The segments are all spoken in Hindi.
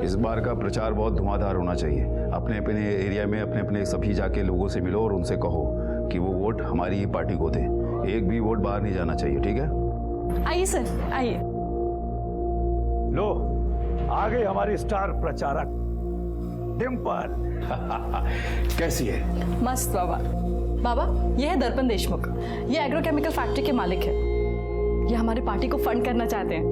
इस बार का प्रचार बहुत धुआंधार होना चाहिए। अपने अपने एरिया में अपने अपने सभी जाके लोगों से मिलो और उनसे कहो कि वो वोट हमारी ही पार्टी को दें। एक भी वोट बाहर नहीं जाना चाहिए, ठीक है? आइए सर, आइए। लो, आ गई हमारी स्टार प्रचारक डिम्पल। कैसी है? मस्त बाबा। बाबा, ये है दर्पण देशमुख। ये एग्रोकेमिकल फैक्ट्री के मालिक है। ये हमारी पार्टी को फंड करना चाहते हैं।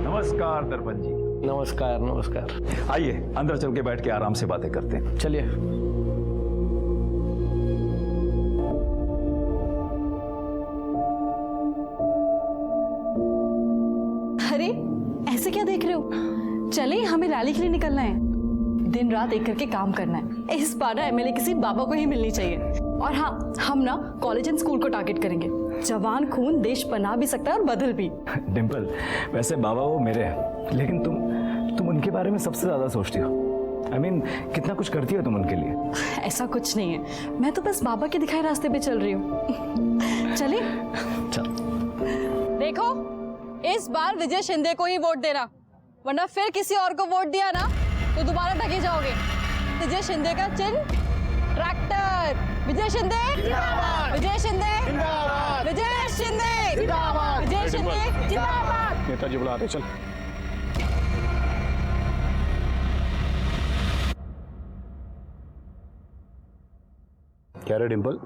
नमस्कार दर्पण जी। नमस्कार नमस्कार। आइए अंदर चल के बैठ के आराम से बातें करते हैं। चलिए। अरे ऐसे क्या देख रहे हो? चले, हमें रैली के लिए निकलना है। दिन रात एक करके काम करना है। इस बार ना एमएलए किसी बाबा को ही मिलनी चाहिए। और हाँ, हम ना कॉलेज एंड स्कूल को टारगेट करेंगे। जवान खून देश बना भी सकता है और बदल भी। डिम्पल, वैसे बाबा वो मेरे हैं, लेकिन तुम उनके बारे में सबसे ज्यादा सोचती हो। I mean, कितना कुछ करती हो तुम उनके लिए। ऐसा कुछ नहीं है, मैं तो बस बाबा के दिखाए रास्ते पे चल रही हूँ। चले चल। देखो, इस बार विजय शिंदे को ही वोट देना, वरना फिर किसी और को वोट दिया ना तो दोबारा ठगे जाओगे। विजय शिंदे का चिन्ह ट्रैक्टर। विजय शिंदे जिंदाबाद। विजय शिंदे जिंदाबाद। विजय शिंदे जिंदाबाद। विजय शिंदे जिंदाबाद। नेताजी बुला रहे, चल। क्या रे डिम्पल,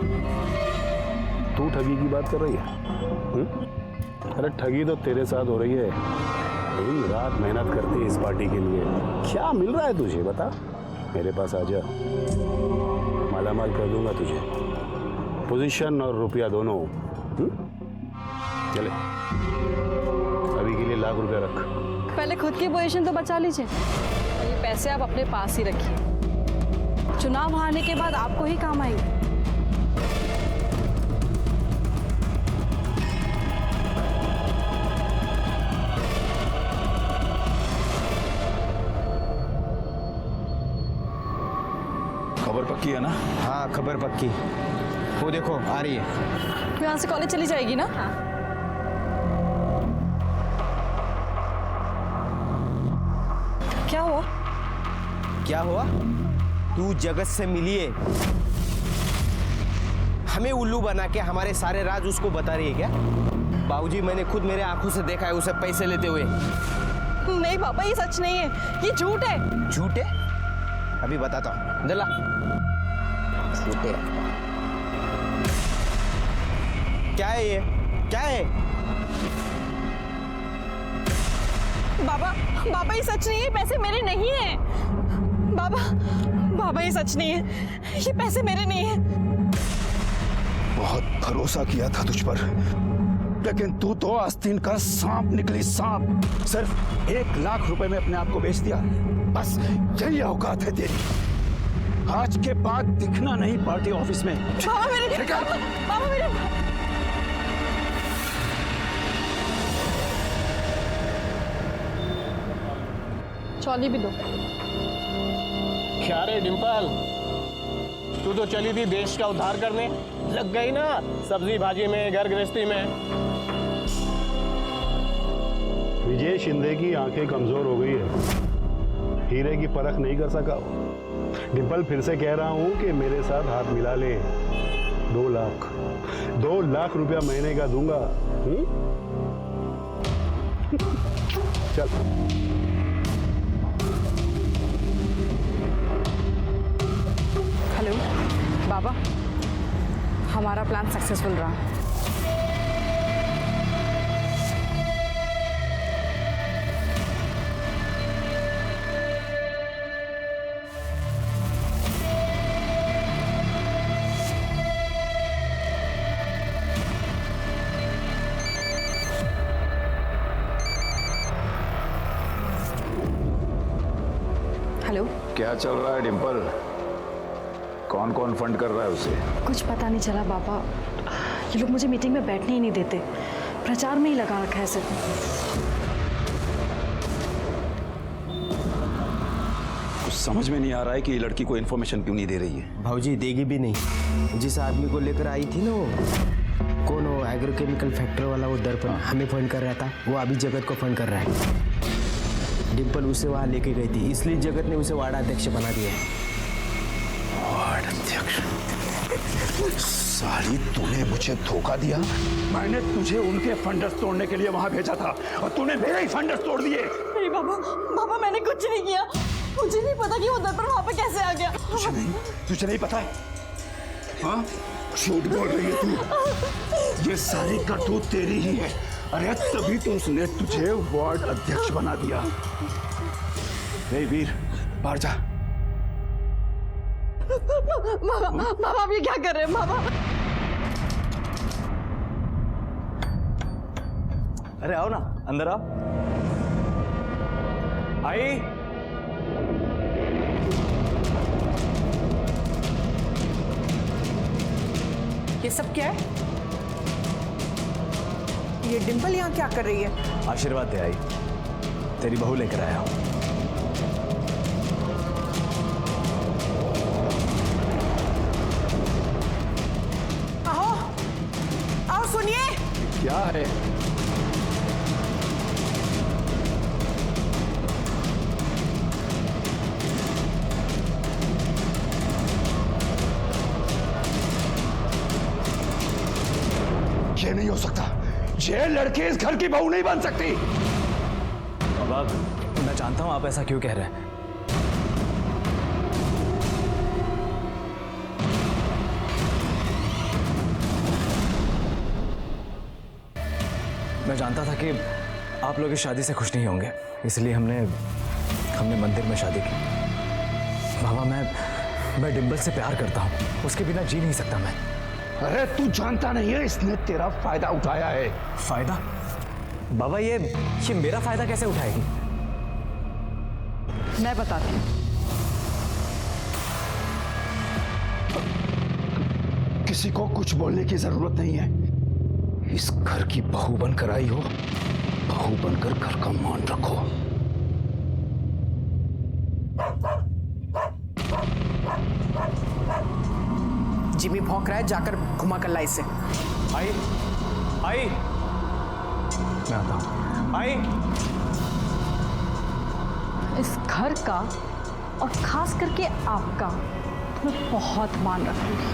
तू ठगी की बात कर रही है? अरे ठगी तो तेरे साथ हो रही है। दिन रात मेहनत करती है इस पार्टी के लिए। क्या मिल रहा है तुझे, बता। मेरे पास आ जा, मालामाल कर दूंगा तुझे, पोजीशन और रुपया दोनों। चले, अभी के लिए ₹1,00,000 रख। पहले खुद की पोजीशन तो बचा लीजिए। ये पैसे आप अपने पास ही रखिए। चुनाव हारने के बाद आपको ही काम आएंगे। खबर पक्की है ना? हाँ खबर पक्की। वो देखो आ रही है। वो यहाँ से कॉलेज चली जाएगी ना? क्या हुआ? क्या हुआ? तू जगत से मिली है, हमें उल्लू बना के हमारे सारे राज उसको बता रही है क्या? बाबूजी, मैंने खुद मेरे आंखों से देखा है उसे पैसे लेते हुए। नहीं पापा, ये सच नहीं है, ये झूठ है। झूठ है? अभी बताता हूँ, दिला। झूठ है। क्या है ये? क्या है? बाबा ये सच नहीं है, पैसे मेरे नहीं है। बाबा ये सच नहीं है, ये पैसे मेरे नहीं है। बहुत भरोसा किया था तुझ पर, लेकिन तू तो आस्तीन का सांप निकली, सांप। सिर्फ ₹1,00,000 में अपने आप को बेच दिया। बस यही औकात है तेरी। आज के बाद दिखना नहीं पार्टी ऑफिस में। बाबा मेरे चौली भी दो। क्या रे डिम्पल, तू तो चली थी देश का उद्धार करने, लग गई ना सब्जी भाजी में, घर गृहस्थी में। विजय शिंदे की आंखें कमजोर हो गई है, हीरे की परख नहीं कर सका। डिम्पल, फिर से कह रहा हूं कि मेरे साथ हाथ मिला ले। 2 लाख रुपया महीने का दूंगा। चल। हेलो बाबा, हमारा प्लान सक्सेसफुल रहा। हेलो, क्या चल रहा है डिम्पल? कौन कौन फंड कर रहा है उसे? कुछ पता नहीं चला बाबा। ये लोग मुझे मीटिंग में बैठने ही नहीं देते, प्रचार में ही लगा रखा है सिर्फ। कुछ समझ में नहीं आ रहा है कि ये लड़की को इन्फॉर्मेशन क्यों नहीं दे रही है। भाऊजी देगी भी नहीं। जिस आदमी को लेकर आई थी ना, वो कौन, वो एग्रोकेमिकल फैक्ट्री वाला, वो दर्पण हमें फंड कर रहा था, वो अभी जगत को फंड कर रहा है। डिम्पल उसे वहां लेके गई थी, इसलिए जगत ने उसे वार्ड अध्यक्ष बना दिया है। वार्ड अध्यक्ष? साली, तूने मुझे धोखा दिया। मैंने तुझे उनके फंडस तोड़ने के लिए वहां भेजा था और तूने मेरे ही फंडस तोड़ दिए। नहीं बाबा मैंने कुछ नहीं किया। मुझे नहीं पता कि वो दर्पण वहां पे कैसे आ गया। तुझे नहीं पता है? हाँ, झूठ बोल रही है तू। ये सारी करतूत तेरी ही है। अरे तभी तो उसने तुझे वार्ड अध्यक्ष बना दिया। रे वीर, बाहर जा। बाबा आप ये क्या कर रहे हैं बाबा? अरे आओ ना, अंदर आओ। आई। ये सब क्या है? ये डिम्पल यहाँ क्या कर रही है? आशीर्वाद दे आई, तेरी बहू लेकर आया हूं। आओ आओ, सुनिए। क्या है? ये नहीं हो सकता। ये लड़की इस घर की बहू नहीं बन सकती। बाबा, मैं जानता हूं आप ऐसा क्यों कह रहे हैं। मैं जानता था कि आप लोग इस शादी से खुश नहीं होंगे, इसलिए हमने मंदिर में शादी की। बाबा, मैं डिम्पल से प्यार करता हूं, उसके बिना जी नहीं सकता मैं। अरे तू जानता नहीं है, इसने तेरा फायदा उठाया है। फायदा? बाबा, ये मेरा फायदा कैसे उठाएगी? मैं बताती हूँ। किसी को कुछ बोलने की जरूरत नहीं है। इस घर की बहू बनकर आई हो, बहू बनकर घर का मान रखो। जिमी भौंक रहा है, जाकर घुमा कर ला इसे। आई, मैं आता हूं। आई। इस घर का और खास करके आपका मैं बहुत मान रखूंगी।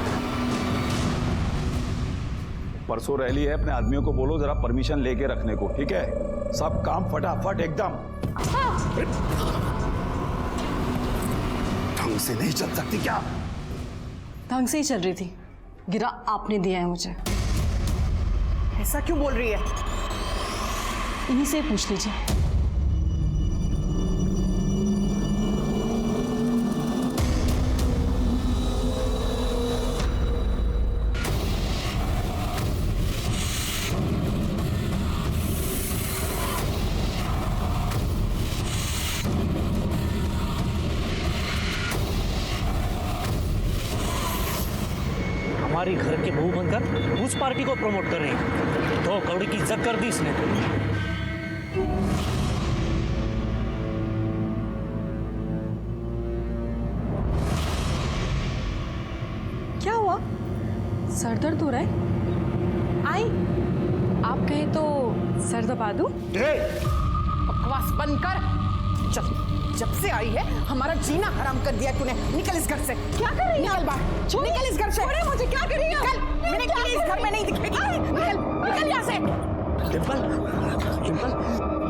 परसों रैली है, अपने आदमियों को बोलो जरा परमिशन लेके रखने को, ठीक है? सब काम फटाफट एकदम। ढंग से नहीं चल सकती क्या? ढंग से ही चल रही थी, गिरा आपने दिया है मुझे। ऐसा क्यों बोल रही है? इन्हीं से पूछ लीजिए। हमारी घर के बहू बनकर उस पार्टी को प्रमोट कर रही है। तो कौड़ी की इज्जत कर दी इसने। क्या हुआ? सर दर्द हो रहा है? आई, आप कहें तो सर दबा दूं? बकवास बंद कर। चल, जब से आई है हमारा जीना हराम कर दिया तूने। निकल इस घर से। क्या कर रही हैं? निकल बाहर। निकल इस घर से। छोड़े मुझे, क्या कर रही हैं? निकल। मैंने कहा इस घर में नहीं दिखेगी। निकल, निकल यहाँ से। डिम्पल,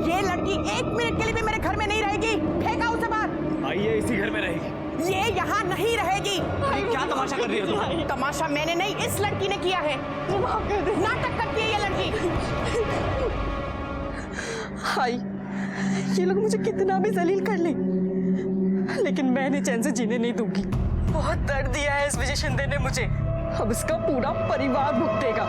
ये लड़की एक मिनट के लिए भी मेरे घर में नहीं रहेगी। फेंका उसे बाहर। आइए, इसी घर में रहेगी। ये यहाँ नहीं रहेगी। क्या तमाशा कर रही हो तुम? तमाशा मैंने नहीं, इस लड़की ने किया है। नाटक करती है ये लड़की। हाय, ये लोग मुझे कितना भी जलील कर ले, लेकिन मैंने चैन से जीने नहीं दूंगी। बहुत दर्द दिया है इस विजय शिंदे ने मुझे, अब इसका पूरा परिवार भुगतेगा।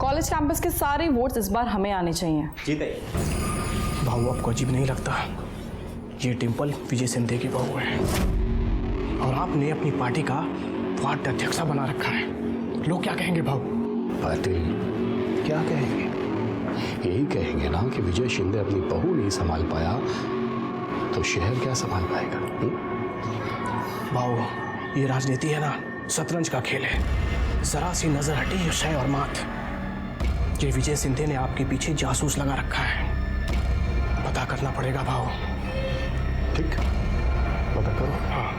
कॉलेज कैंपस के सारे वोट्स इस बार हमें आने चाहिए। भाऊ, आपको अजीब नहीं लगता? ये डिम्पल विजय शिंदे की बहू है और आपने अपनी पार्टी का वार्ड अध्यक्ष बना रखा है। लोग क्या कहेंगे भाऊ? पाटिल, क्या कहेंगे? यही कहेंगे ना कि विजय शिंदे अपनी बहू नहीं संभाल पाया तो शहर क्या संभाल पाएगा? भाऊ, ये राजनीति है ना, शतरंज का खेल है। जरा सी नजर हटी, ये शय और मात। ये विजय सिंधे ने आपके पीछे जासूस लगा रखा है। पता करना पड़ेगा भाव। ठीक, पता करो। हाँ।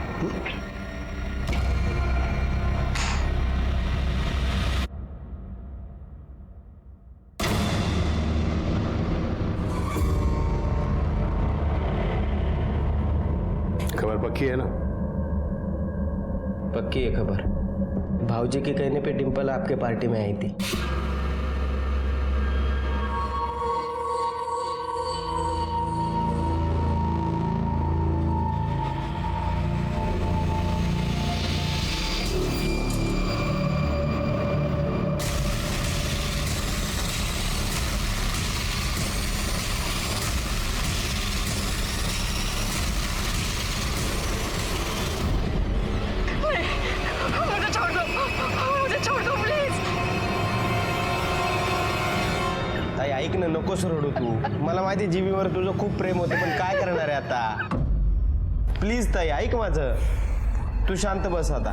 खबर पक्की है ना? पक्की है खबर। भाऊजी के कहने पे डिंपल आपके पार्टी में आई थी। ताई ऐक ना, नकोस रडू तू। मला माहिती जीवीवर तुझं खूप प्रेम होतं, पण काय करणार आहे आता? प्लीज ताई ऐक माझं, तू शांत बस आता।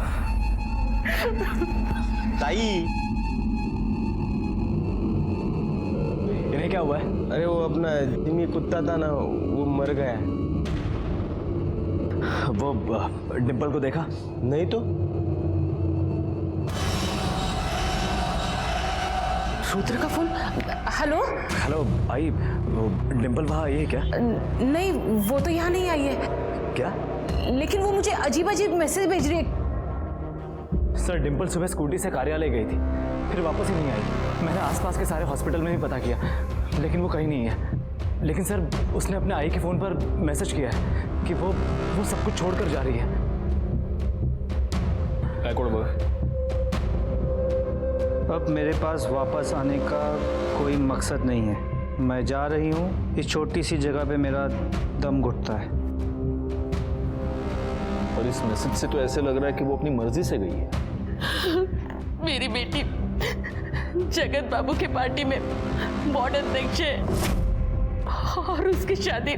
ताई इन्हें क्या हुआ है? अरे वो अपना जिमी कुत्ता था ना, वो मर गया। वो डिम्पल को देखा? नहीं तो रुद्र का फोन। हेलो। हेलो भाई, वो डिम्पल वहाँ आई है क्या? नहीं, वो तो यहाँ नहीं आई है। क्या? लेकिन वो मुझे अजीब अजीब मैसेज भेज रही है। सर, डिम्पल सुबह स्कूटी से कार्यालय गई थी, फिर वापस ही नहीं आई। मैंने आसपास के सारे हॉस्पिटल में भी पता किया, लेकिन वो कहीं नहीं है। लेकिन सर, उसने अपने आई के फ़ोन पर मैसेज किया है कि वो सब कुछ छोड़कर जा रही है। अब मेरे पास वापस आने का कोई मकसद नहीं है। मैं जा रही हूँ। इस छोटी सी जगह पे मेरा दम घुटता है। और इस मैसेज से तो ऐसे लग रहा है कि वो अपनी मर्जी से गई है। मेरी बेटी जगत बाबू के पार्टी में वार्ड अध्यक्ष है और उसकी शादी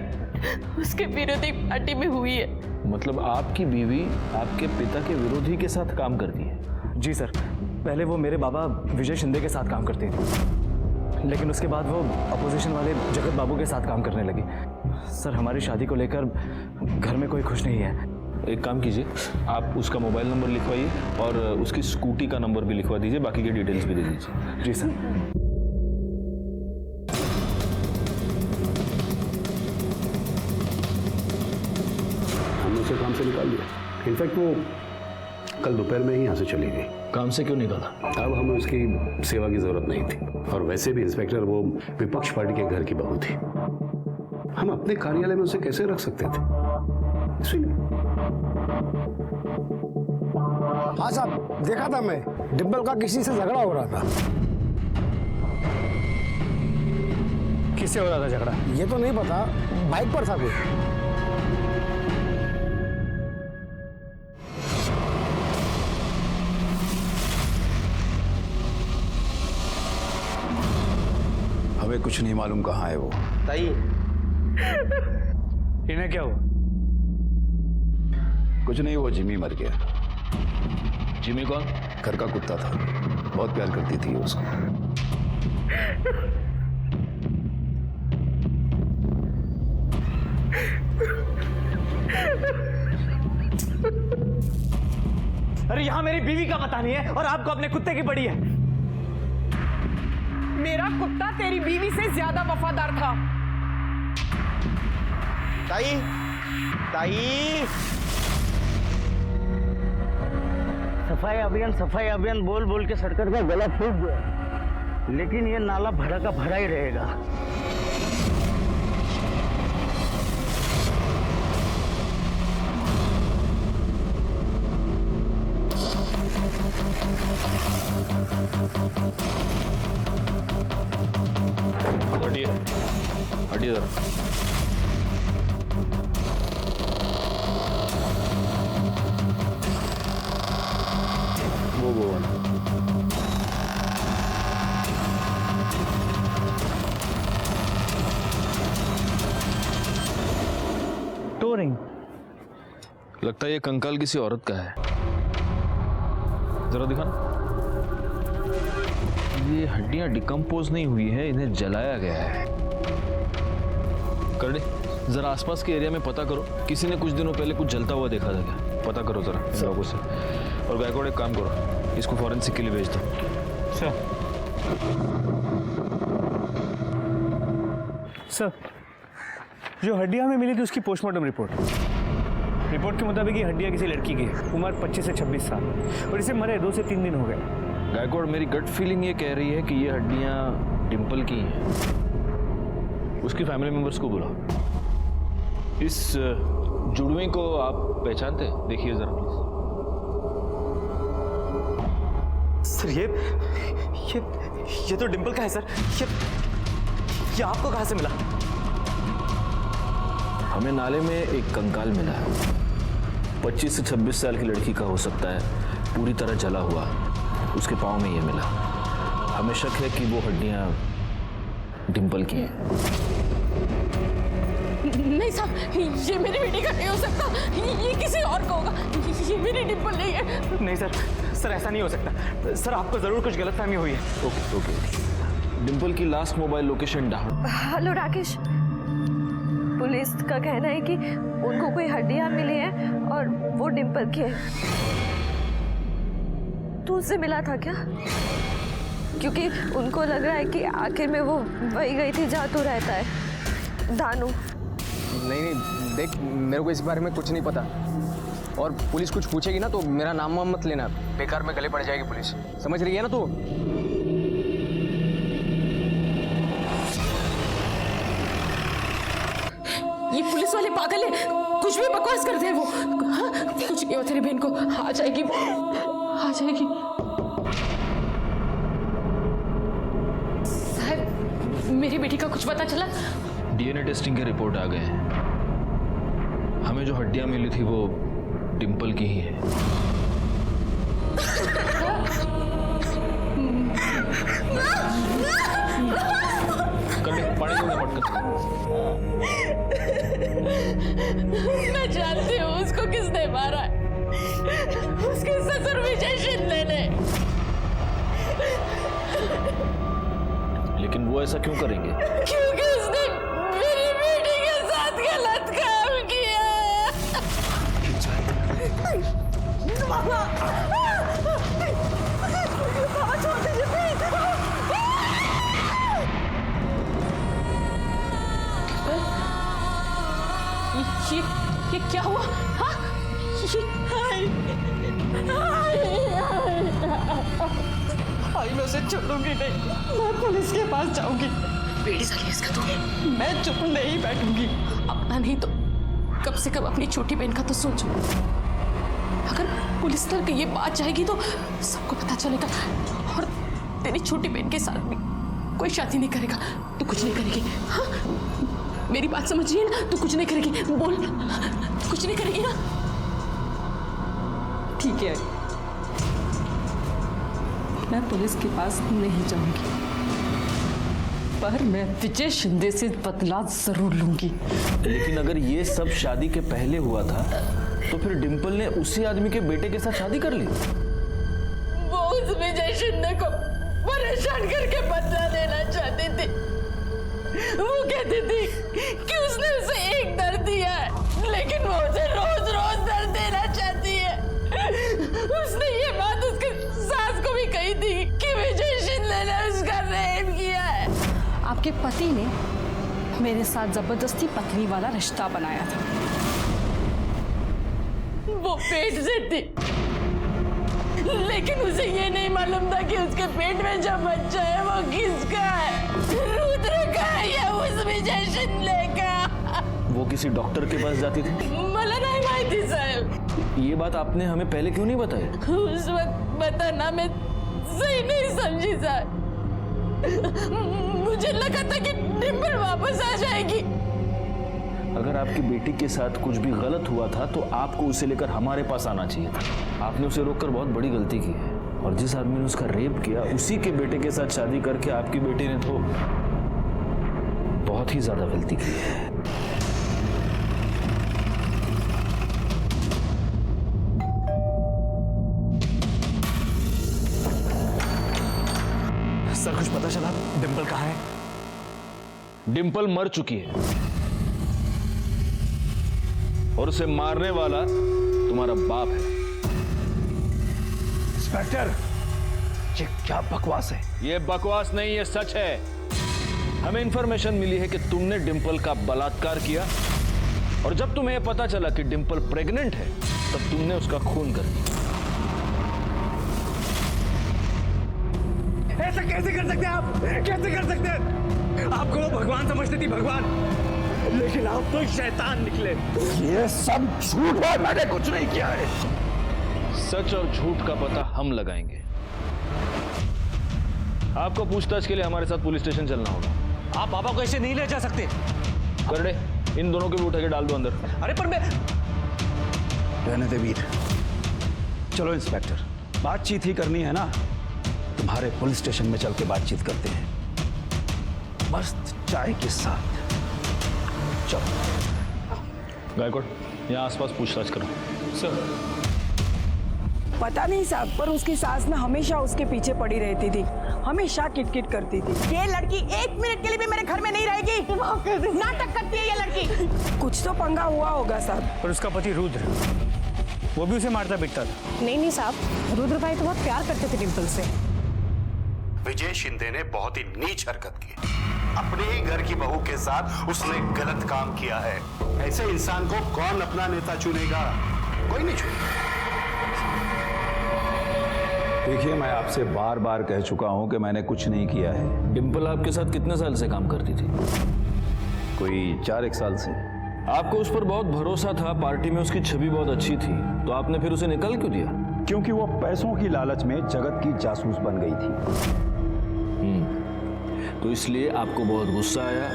उसके विरोधी पार्टी में हुई है। मतलब आपकी बीवी आपके पिता के विरोधी के साथ काम करती है? जी सर, पहले वो मेरे बाबा विजय शिंदे के साथ काम करती थी, लेकिन उसके बाद वो अपोजिशन वाले जगत बाबू के साथ काम करने लगी। सर, हमारी शादी को लेकर घर में कोई खुश नहीं है। एक काम कीजिए, आप उसका मोबाइल नंबर लिखवाइए और उसकी स्कूटी का नंबर भी लिखवा दीजिए, बाकी की डिटेल्स भी दे दीजिए। जी सर। हमने उसे काम से निकाल दिया। इनफैक्ट वो कल दोपहर में ही यहाँ से चली गई। काम से क्यों निकाला? अब हमें उसकी सेवा की जरूरत नहीं थी, और वैसे भी इंस्पेक्टर वो विपक्ष पार्टी के घर की बहू थी। हम अपने कार्यालय में उसे कैसे रख सकते थे? इसलिए हाँ साहब, देखा था मैं, डिम्पल का किसी से झगड़ा हो रहा था। किससे हो रहा था झगड़ा? ये तो नहीं पता, बाइक पर था कोई। हमें कुछ नहीं मालूम कहाँ है वो। ताई इन्हें क्या हुआ? कुछ नहीं, वो जिमी मर गया। जिमी कौन? घर का कुत्ता था, बहुत प्यार करती थी उसको। अरे यहाँ मेरी बीवी का पता नहीं है और आपको अपने कुत्ते की पड़ी है। मेरा कुत्ता तेरी बीवी से ज्यादा वफादार था। ताई ताई सफाई अभियान बोल बोल के सरकार का गला फूट गया, लेकिन ये नाला भरा का भरा ही रहेगा। हटिए हटिए जरा। वो टोरिंग लगता है ये कंकाल किसी औरत का है। जरा दिखाना। ये हड्डियां डिकम्पोज नहीं हुई है, इन्हें जलाया गया है। करने जरा आसपास के एरिया में पता करो, किसी ने कुछ दिनों पहले कुछ जलता हुआ देखा था क्या? पता करो जरा इन लोगों से। और गायकवाड़ एक काम करो, इसको फॉरेंसिक के लिए भेज दो। सर, जो हड्डियां हमें मिली थी उसकी पोस्टमार्टम रिपोर्ट के मुताबिक ये हड्डियां किसी लड़की की है, उम्र 25 से 26 साल, और इसे मरे 2 से 3 दिन हो गए। गायकवाड़, मेरी गट फीलिंग ये कह रही है कि ये हड्डियां डिम्पल की हैं। उसकी फैमिली मेंबर्स को बुलाओ। इस जुड़वे को आप पहचानते हैं? देखिए जरा प्लीज। सर ये तो डिम्पल का है सर। ये आपको कहाँ से मिला? हमें नाले में एक कंकाल मिला है, 25 से 26 साल की लड़की का हो सकता है, पूरी तरह जला हुआ। उसके पाँव में ये मिला। हमें शक है कि वो हड्डियां डिम्पल की हैं। नहीं साहब, ये मेरी बेटी का नहीं हो सकता, ये किसी और का होगा, ये मेरी डिम्पल नहीं है। नहीं सर ऐसा नहीं हो सकता सर, आपको जरूर कुछ गलतफहमी हुई है। ओके। डिम्पल की लास्ट मोबाइल लोकेशन डाल। हेलो राकेश, पुलिस का कहना है कि उनको कोई हड्डियां मिली हैं और वो डिम्पल की है। तू उससे मिला था क्या? क्योंकि उनको लग रहा है कि आखिर में वो वही गई थी जहाँ तू रहता है, दानू। नहीं देख, मेरे को इस बारे में कुछ नहीं पता, और पुलिस कुछ पूछेगी ना तो मेरा नाम वाम मत लेना, बेकार में गले पड़ जाएगी पुलिस, समझ रही है ना तू? ये पुलिस वाले पागल है, कुछ भी बकवास करते हैं वो। हाँ, कुछ नहीं हो तेरी बहन को, आ जाएगी वो, आ जाएगी। साहब, मेरी बेटी का कुछ पता चला? डीएनए टेस्टिंग के रिपोर्ट आ गए हैं। हमें जो हड्डियां मिली थी वो डिम्पल की ही है। पानी दूंगा पटकन। मैं जानती हूँ उसको किसने मारा है, उसके ससुर विजय शिंदे ने। लेकिन वो ऐसा क्यों करेंगे? क्योंकि उसने मेरी बेटी के साथ गलत काम किया। बाबा छोड़ दीजिए। ये क्या हुआ? हाँ? मैं उसे छोड़ूंगी नहीं, मैं पुलिस के पास जाऊंगी। बेड़ी साली इसका तो मैं चुप नहीं बैठूंगी। अपना नहीं तो कम से कम अपनी छोटी बहन का तो सोचो। अगर पुलिस तक ये बात जाएगी तो सबको पता चलेगा, और तेरी छोटी बहन के साथ भी कोई शादी नहीं करेगा तो कुछ नहीं करेगी। हाँ, मेरी बात समझिए ना, तू कुछ नहीं करेगी, बोल कुछ नहीं करेगी ना? ठीक है, मैं पुलिस के पास नहीं जाऊंगी, पर मैं विजय शिंदे से बदला जरूर लूंगी। लेकिन अगर ये सब शादी के पहले हुआ था तो फिर डिम्पल ने उसी आदमी के बेटे के साथ शादी कर ली। वो उस विजय शिंदे को परेशान करके बदला देना चाहती थी। वो कहती थी कि उसने उसे एक दर्द दिया है, लेकिन वो उसे रोज रोज दर्द देना चाहती है। उसने ये बात उसके सास को भी कही थी कि विजय शिंदे ने उसका रेप किया है। आपके पति ने मेरे साथ जबरदस्ती पत्नी वाला रिश्ता बनाया था। वो पेट से थी, लेकिन उसे ये नहीं मालूम था कि उसके पेट में जो बच्चा है वो किसका है, रुद्र का है या उस विजय शिंदे का। वो किसी डॉक्टर के पास जाती थी? मला नहीं माहिती साहब। ये बात आपने हमें पहले क्यों नहीं बताई? उस वक्त बताना मैं सही नहीं समझी साहब। मुझे लगा था कि डिम्पल वापस आ जाएगी। अगर आपकी बेटी के साथ कुछ भी गलत हुआ था तो आपको उसे लेकर हमारे पास आना चाहिए था। आपने उसे रोककर बहुत बड़ी गलती की है, और जिस आदमी ने उसका रेप किया उसी के बेटे के साथ शादी करके आपकी बेटी ने तो बहुत ही ज्यादा गलती की है। डिम्पल कहाँ है? डिम्पल मर चुकी है और उसे मारने वाला तुम्हारा बाप है। इंस्पेक्टर, ये क्या बकवास है? ये बकवास नहीं, ये सच है। हमें इंफॉर्मेशन मिली है कि तुमने डिम्पल का बलात्कार किया और जब तुम्हें यह पता चला कि डिम्पल प्रेग्नेंट है तब तुमने उसका खून कर दिया। ऐसा कैसे कर सकते हैं आप? कैसे कर सकते हैं? आपको वो भगवान समझती थी, भगवान, लेकिन आप तो शैतान निकले। ये सब झूठ है, मैंने कुछ नहीं किया है। सच और झूठ का पता हम लगाएंगे। आपको पूछताछ के लिए हमारे साथ पुलिस स्टेशन चलना होगा। आप बाबा को ऐसे नहीं ले जा सकते। करड़े, इन दोनों के भी उठा के डाल दो अंदर। अरे पर मैं रहने दे वीर, चलो इंस्पेक्टर, बातचीत ही करनी है ना, तुम्हारे पुलिस स्टेशन में चल के बातचीत करते हैं, मस्त चाय के साथ। चलो। गायकवाड़, यहाँ आसपास पूछताछ करो। सर। पता नहीं साहब, पर उसकी सास ना हमेशा उसके पीछे पड़ी रहती थी, हमेशा किटकिट करती थी। ये लड़की 1 मिनट के लिए भी मेरे घर में नहीं रहेगी। नाटक करती है ये लड़की। कुछ तो पंगा हुआ होगा साहब। पर उसका पति रुद्र, वो भी उसे मारता पीटता था। नहीं साहब, रुद्र भाई तो बहुत प्यार करते थे डिम्पल से। विजय शिंदे ने बहुत ही नीच हरकत की। अपने ही घर की बहू के साथ उसने गलत काम किया है। ऐसे इंसान को कौन अपना नेता चुनेगा? कोई नहीं चुनेगा। देखिए, मैं आपसे बार बार कह चुका हूं कि मैंने कुछ नहीं किया है। डिम्पल आपके साथ कितने साल से काम करती थी? कोई 4-1 साल से। आपको उस पर बहुत भरोसा था, पार्टी में उसकी छवि बहुत अच्छी थी, तो आपने फिर उसे निकाल क्यों दिया? क्योंकि वो पैसों की लालच में जगत की जासूस बन गई थी। तो इसलिए आपको बहुत गुस्सा आया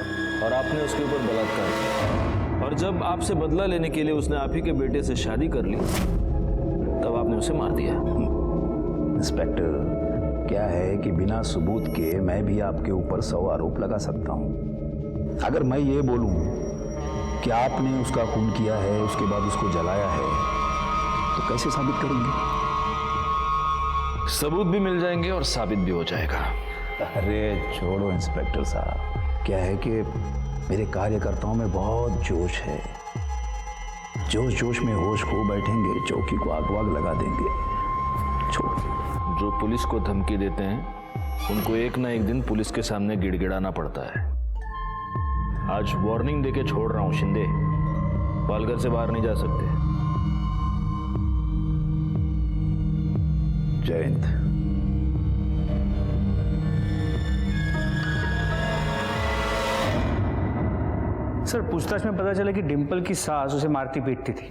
और आपने उसके ऊपर बलात्कार किया। और जब आपसे बदला लेने के लिए उसने आप ही के बेटे से शादी कर ली तब आपने उसे मार दिया। इंस्पेक्टर, क्या है कि बिना सबूत के मैं भी आपके ऊपर 100 आरोप लगा सकता हूं। अगर मैं ये बोलूं कि आपने उसका खून किया है, उसके बाद उसको जलाया है, तो कैसे साबित करेंगे? सबूत भी मिल जाएंगे और साबित भी हो जाएगा। अरे छोड़ो इंस्पेक्टर साहब, क्या है कि मेरे कार्यकर्ताओं में बहुत जोश है। जोश जोश में होश खो बैठेंगे, चौकी को आग वाग लगा देंगे। छोड़ो। जो पुलिस को धमकी देते हैं उनको एक ना एक दिन पुलिस के सामने गिड़गिड़ाना पड़ता है। आज वार्निंग देके छोड़ रहा हूं शिंदे, पालघर से बाहर नहीं जा सकते। जय हिंद। सर, पूछताछ में पता चला कि डिम्पल की सास उसे मारती पीटती थी।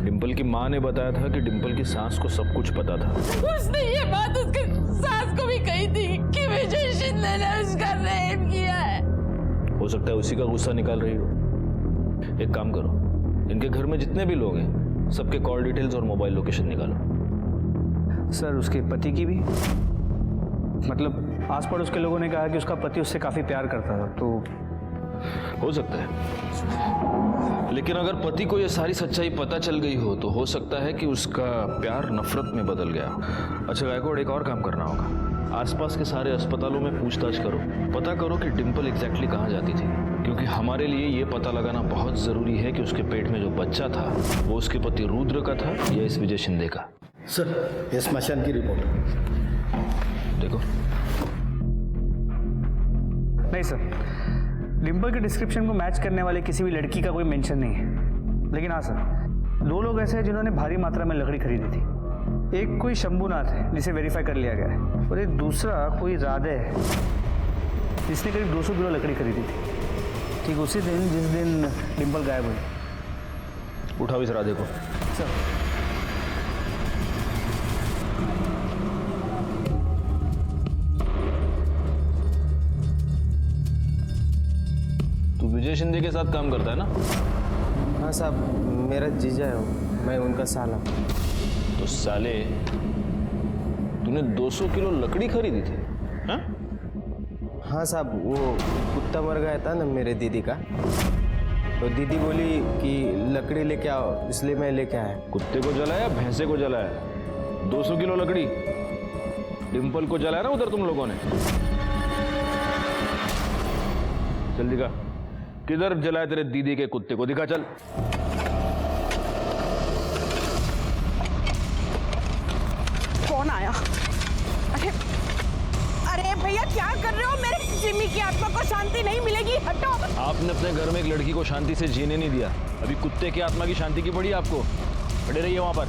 डिम्पल की माँ ने बताया था कि डिम्पल की सास को सब कुछ पता था। उसने ये बात उसके सास को भी कही थी कि विजय शिंदे ने उसका रेप किया है। हो सकता है उसी का गुस्सा निकाल रही हो। एक काम करो, इनके घर में जितने भी लोग हैं सबके कॉल डिटेल्स और मोबाइल लोकेशन निकालो। सर, उसके पति की भी? मतलब आस पड़ोस के लोगों ने कहा कि उसका पति उससे काफी प्यार करता था, तो हो सकता है। लेकिन अगर पति को यह सारी सच्चाई पता चल गई हो तो हो सकता है कि उसका प्यार नफरत में बदल गया। अच्छा गायकवाड़, एक और काम करना होगा। आसपास के सारे अस्पतालों में पूछताछ करो, पता करो कि डिम्पल एग्जैक्टली कहाँ जाती थी, क्योंकि हमारे लिए ये पता लगाना बहुत जरूरी है कि उसके पेट में जो बच्चा था वो उसके पति रुद्र का था या इस विजय शिंदे का। सर, ये स्मशान की रिपोर्ट। देखो। नहीं सर, डिम्पल के डिस्क्रिप्शन को मैच करने वाले किसी भी लड़की का कोई मेंशन नहीं है। लेकिन हाँ सर, 2 लोग ऐसे हैं जिन्होंने भारी मात्रा में लकड़ी खरीदी थी। एक कोई शंभुनाथ है जिसे वेरीफाई कर लिया गया है, और एक दूसरा कोई राधे है जिसने करीब 200 किलो लकड़ी खरीदी थी, ठीक उसी दिन जिस दिन डिम्पल गायब हुई। उठाओ इस राधे को। सर। तू विजय शिंदे के साथ काम करता है ना? हाँ साहब, मेरा जीजा है, मैं उनका साला। तो साले, तूने 200 किलो लकड़ी खरीदी थी? हाँ? हाँ साहब, वो कुत्ता मर गया था ना मेरे दीदी का, तो दीदी बोली कि लकड़ी लेके आओ, इसलिए मैं लेके आया। कुत्ते को जलाया, भैंसे को जलाया? 200 किलो लकड़ी डिम्पल को जलाया ना उधर तुम लोगों ने? चल दिखा, किधर जलाए तेरे दीदी के कुत्ते को, दिखा चल। कौन आया? अरे अरे भैया क्या कर रहे हो? मेरे जिमी की आत्मा को शांति नहीं मिलेगी, हटो। आपने अपने घर में एक लड़की को शांति से जीने नहीं दिया, अभी कुत्ते की आत्मा की शांति की पड़ी आपको। खड़े रहिए वहां पर।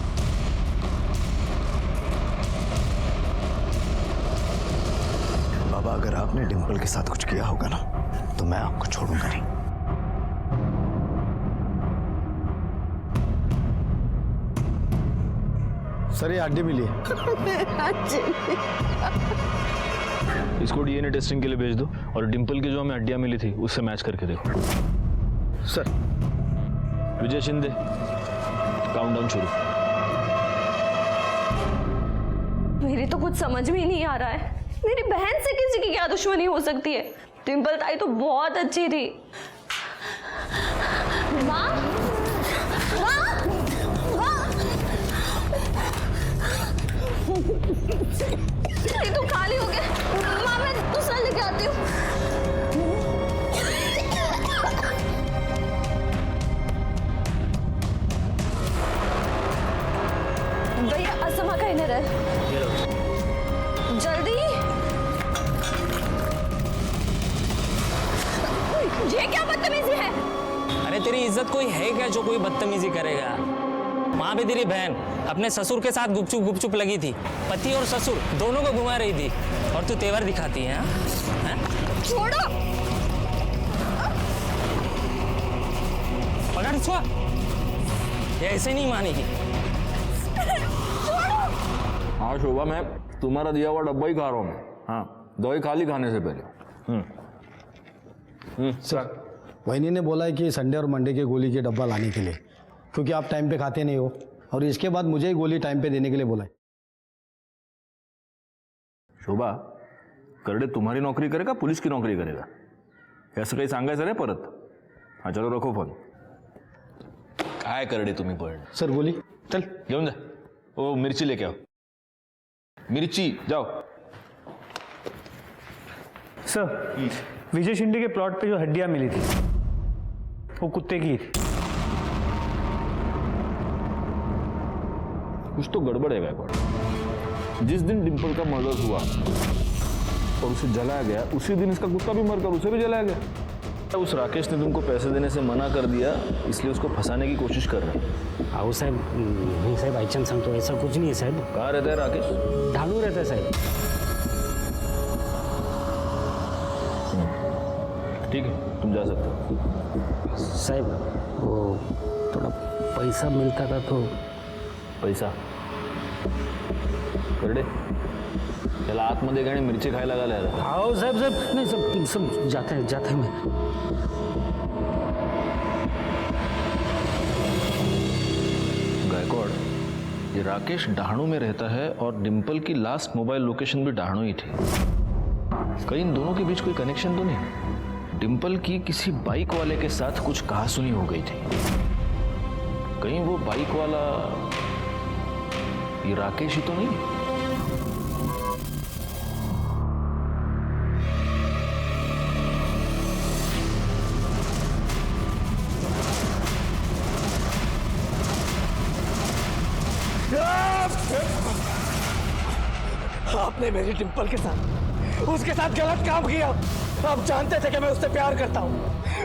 बाबा, अगर आपने डिंपल के साथ कुछ किया होगा ना, तो मैं आपको छोड़ूंगा नहीं। सर ये हड्डी मिली है। इसको डीएनए टेस्टिंग के लिए भेज दो और डिंपल की जो हमें हड्डियां मिली थी उससे मैच करके देखो। सर। विजय शिंदे, काउंटडाउन शुरू। मेरी तो कुछ समझ में ही नहीं आ रहा है, मेरी बहन से किसी की क्या दुश्मनी हो सकती है? डिंपल ताई तो बहुत अच्छी थी। माँ, ये तो खाली हो गया। माँ, मैं दूसरा लेके आती हूँ। भैया असमा का इनर है, जल्दी। ये क्या बदतमीजी है? अरे तेरी इज्जत कोई है क्या जो कोई बदतमीजी करेगा? माँ भी तेरी बहन अपने ससुर के साथ गुपचुप गुपचुप लगी थी, पति और ससुर दोनों को घुमा रही थी, और तू तेवर दिखाती है? छोड़ो। पकड़ इसको, ये ऐसे नहीं मानेगी। हाँ शोभा, मैं तुम्हारा दिया हुआ डब्बा ही खा रहा हूँ मैं। हाँ, दवाई खा ली खाने से पहले। सर, वहीनी ने बोला है कि संडे और मंडे के गोली के डब्बा लाने के लिए, क्योंकि आप टाइम पे खाते नहीं हो, और इसके बाद मुझे ही गोली टाइम पे देने के लिए बोला है। शोभा, करडे तुम्हारी नौकरी करेगा पुलिस की नौकरी करेगा असं काही सांगायचं रे परत? हाँ चलो रखो फोन। काय करडे तुम्ही पण? सर गोली चल घेऊन जा। ओ मिर्ची लेके आओ, मिर्ची जाओ। सर, विजय शिंदे के प्लॉट पे जो हड्डियां मिली थी वो कुत्ते की थी। कुछ तो गड़बड़ है गायकवाड़। जिस दिन डिंपल का मर्डर हुआ और उसे जलाया गया, उसी दिन इसका कुत्ता भी मरकर उसे भी जलाया गया। उस राकेश ने तुमको पैसे देने से मना कर दिया, इसलिए उसको फंसाने की कोशिश कर रहे हैं। आओ साहब, नहीं साहब आईचन सांगतो, ऐसा कुछ नहीं है साहब। कहाँ रहता है राकेश? ढालू रहता है साहब। ठीक है, तुम जा सकते हो। साहब वो थोड़ा पैसा मिलता था तो। पैसा? करडे त्याला आतमध्ये गाणी मिरची खायला घालायला। आओ साहब, साहब नहीं, सब जाते हैं मैं। गायकवाड़, ये राकेश डहाणू में रहता है और डिंपल की लास्ट मोबाइल लोकेशन भी डहाणू ही थी। कहीं इन दोनों के बीच कोई कनेक्शन तो नहीं? डिंपल की किसी बाइक वाले के साथ कुछ कहासुनी हो गई थी, कहीं वो बाइक वाला ये राकेश ही तो नहीं? आपने मेरी डिंपल के साथ उसके साथ गलत काम किया। आप जानते थे कि मैं उससे प्यार करता हूँ,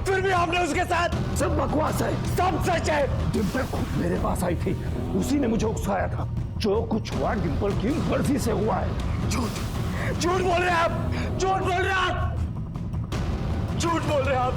फिर भी आपने उसके साथ। सब बकवास है, सब सच है। डिंपल खुद मेरे पास आई थी, उसी ने मुझे उकसाया था। जो कुछ हुआ डिंपल की मर्जी से हुआ है। झूठ झूठ बोल रहे हैं आप, झूठ बोल रहे हैं आप, झूठ बोल रहे हैं आप।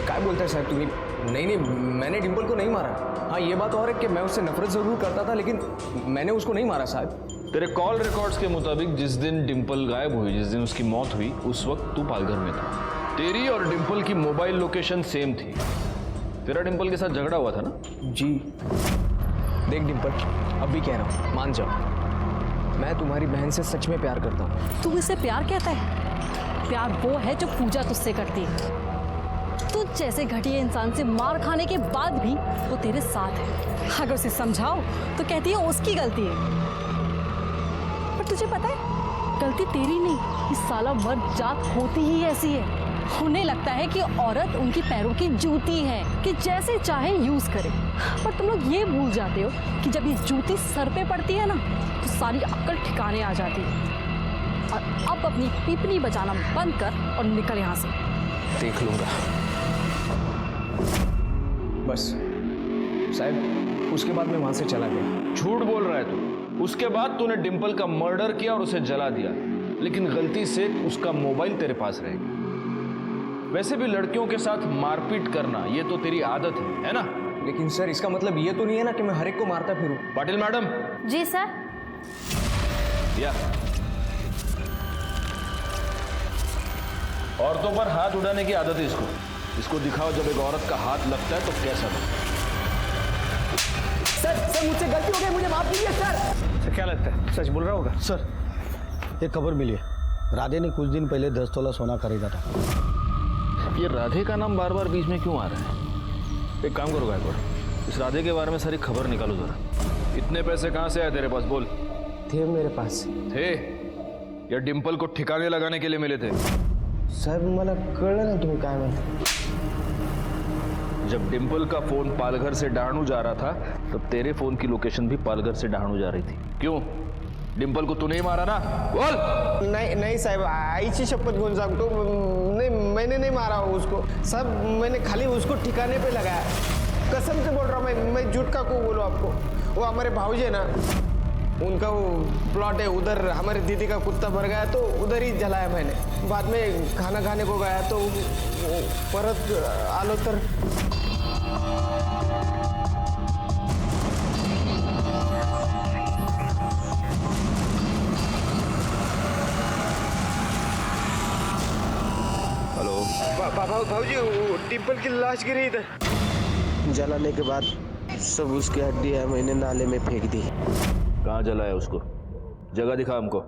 क्या बोलते हैं साहब तुम्हें? नहीं, मैंने डिंपल को नहीं मारा। हाँ ये बात और है कि मैं उससे नफरत जरूर करता था, लेकिन मैंने उसको नहीं मारा साहब। तेरे कॉल रिकॉर्ड्स के मुताबिक जिस दिन डिंपल गायब हुई, जिस दिन उसकी मौत हुई, उस वक्त तू पालघर में था। तेरी और डिंपल की मोबाइल लोकेशन सेम थी। तेरा डिंपल के साथ झगड़ा हुआ था ना? जी। देख डिंपल, अब भी कह रहा हूँ, मान जाओ, मैं तुम्हारी बहन से सच में प्यार करता हूँ। तू इसे प्यार कहता है? प्यार वो है जो पूजा तुझसे करती है। तू जैसे घटिया इंसान से मार खाने के बाद भी वो तेरे साथ है। अगर उसे समझाओ तो कहती है उसकी गलती है। तुझे पता है गलती तेरी नहीं, इस साला मर्द जात होती ही ऐसी है। उन्हें लगता है कि औरत उनकी पैरों की जूती है कि जैसे चाहे यूज करे, पर तुम लोग ये भूल जाते हो कि जब ये जूती सर पे पड़ती है ना तो सारी अक्ल ठिकाने आ जाती है। और अब अपनी पीपनी बजाना बंद कर और निकल यहाँ से। देख लूंगा। बस साहब, उसके बाद मैं वहां से चला गया। झूठ बोल रहा है तू। उसके बाद तूने डिंपल का मर्डर किया और उसे जला दिया, लेकिन गलती से उसका मोबाइल तेरे पास रहेगा। वैसे भी लड़कियों के साथ मारपीट करना ये तो तेरी आदत है ना? लेकिन सर इसका मतलब ये तो नहीं है ना कि मैं हर एक को मारता फिरूं। पाटिल मैडम। जी सर। या औरतों पर हाथ उठाने की आदत है इसको। इसको दिखाओ जब एक औरत का हाथ लगता है तो कैसा लगता है। सर मुझसे गलती हो गई, मुझे माफ कीजिए सर। क्या लगता है सच बोल रहा होगा? सर एक खबर मिली है, राधे ने कुछ दिन पहले 10 तोला सोना खरीदा था। ये राधे का नाम बार बार बीच में क्यों आ रहा है? एक काम करो गायकवाड़, इस राधे के बारे में सारी खबर निकालो जरा। इतने पैसे कहाँ से आए तेरे पास? बोल। थे मेरे पास। थे या डिंपल को ठिकाने लगाने के लिए मिले थे? साहेब मला कळलं ना तुम्ही काय म्हणता। जब डिंपल का फोन पालघर से डहाणू जा रहा था तब तेरे फोन की लोकेशन भी पालघर से डहाणू जा रही थी। क्यों? डिंपल को तूने ही मारा ना? बोल। नहीं साहब, आईची शपथ घेऊन सांगतो, नहीं मैंने नहीं मारा उसको साहब, मैंने खाली उसको ठिकाने पे लगाया। कसम से बोल रहा हूँ मैं झूठ का को बोलूँ आपको। वो हमारे भाऊजी है ना, उनका वो प्लॉट है उधर, हमारी दीदी का कुत्ता मर गया तो उधर ही जलाया मैंने। बाद में खाना खाने को गया तो परत आलो तर भाऊजी डिंपल की लाश गिरी इधर। जलाने के बाद सब उसकी हड्डियां मैंने नाले में फेंक दी। कहाँ जलाया उसको? जगह दिखा हमको।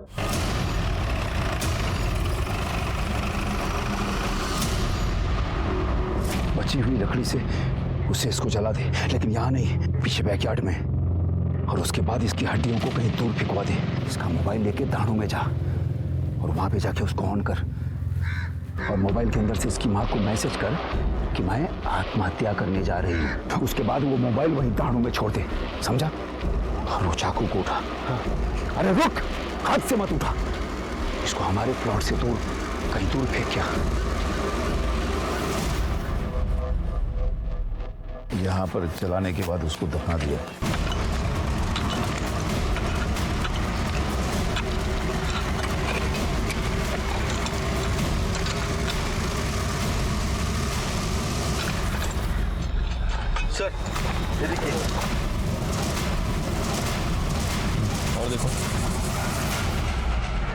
बची हुई लकड़ी से उसे इसको जला दे, लेकिन यहाँ नहीं, पीछे बैकयार्ड में। और उसके बाद इसकी हड्डियों को कहीं दूर फिकवा दे। इसका मोबाइल लेके दाणू में जा और वहां पे जाके उसको ऑन कर, और मोबाइल के अंदर से इसकी माँ को मैसेज कर कि मैं आत्महत्या करने जा रही हूँ। उसके बाद वो मोबाइल वहीं दाणू में छोड़ दे, समझा? और वो चाकू को उठा। अरे रुक, हाथ से मत उठा, इसको हमारे प्लॉट से दूर कहीं दूर फेंक क्या। यहाँ पर जलाने के बाद उसको दफना दिया। सर ये देखिए, और देखो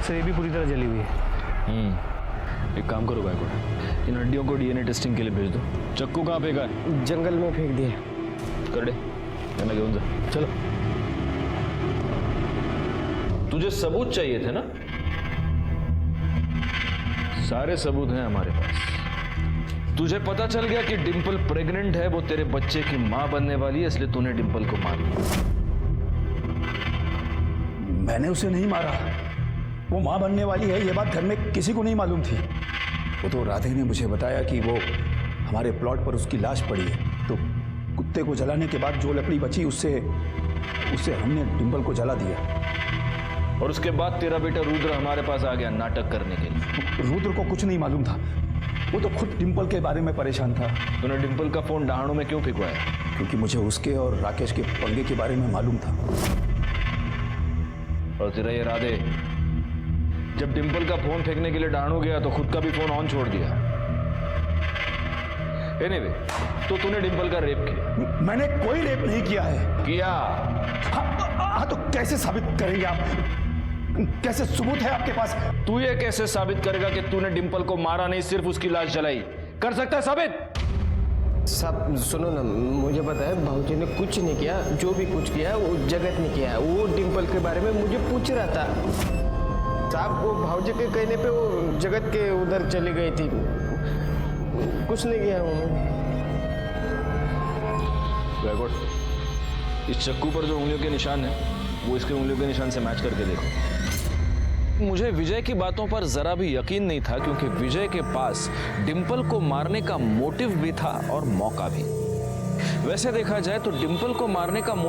सर ये भी पूरी तरह जली हुई है। एक काम करो गायकवाड़, इन हड्डियों को डीएनए टेस्टिंग के लिए भेज दो। चक्कू कहाँ फेंका है? जंगल में फेंक दिया। कर दे, कहना घेऊन जा। चलो। तुझे सबूत चाहिए थे ना? सारे सबूत हैं हमारे पास। तुझे पता चल गया कि डिंपल प्रेग्नेंट है, वो तेरे बच्चे की मां बनने वाली है, इसलिए तूने डिंपल को मार दिया। मैंने उसे नहीं मारा, वो मां बनने वाली है ये बात घर में किसी को नहीं मालूम थी। वो तो राधे ने मुझे बताया कि वो हमारे प्लॉट पर उसकी लाश पड़ी है, तो कुत्ते को जलाने के बाद जो लकड़ी बची उससे हमने डिंपल को जला दिया। और उसके बाद तेरा बेटा रुद्र हमारे पास आ गया नाटक करने के लिए। रुद्र को कुछ नहीं मालूम था, वो तो खुद डिंपल के बारे में परेशान था। तूने डिंपल का फोन डहाणू में क्यों फेंकवाया? क्योंकि मुझे उसके और राकेश के पंगे के बारे में मालूम था। और तेरा ये राधे जब डिंपल का फोन फेंकने के लिए डहाणू गया तो खुद का भी फोन ऑन छोड़ दिया। एनीवे, तो तूने डिंपल का रेप किया? मैंने कोई रेप नहीं किया है। किया? हाँ तो कैसे साबित करेंगे आप? कैसे सबूत है आपके पास? तू ये कैसे साबित करेगा कि तूने डिंपल को मारा नहीं, सिर्फ उसकी लाश जलाई? कर सकता है साबित? सब सुनो ना, मुझे पता है भाऊजी ने कुछ नहीं किया, जो भी कुछ किया वो जगत ने किया। वो डिंपल के बारे में मुझे पूछ रहा था साहब, वो भाऊजी के कहने पे वो जगत के उधर चली गई थी, कुछ नहीं किया उन्होंने। इस चक्कू पर जो उंगलियों के निशान है वो इसके उंगलियों के निशान से मैच करके देखो। मुझे विजय की बातों पर जरा भी यकीन नहीं था, क्योंकि विजय के पास डिंपल को मारने का मोटिव भी था और मौका भी। वैसे देखा जाए तो डिंपल को मारने का मोटिव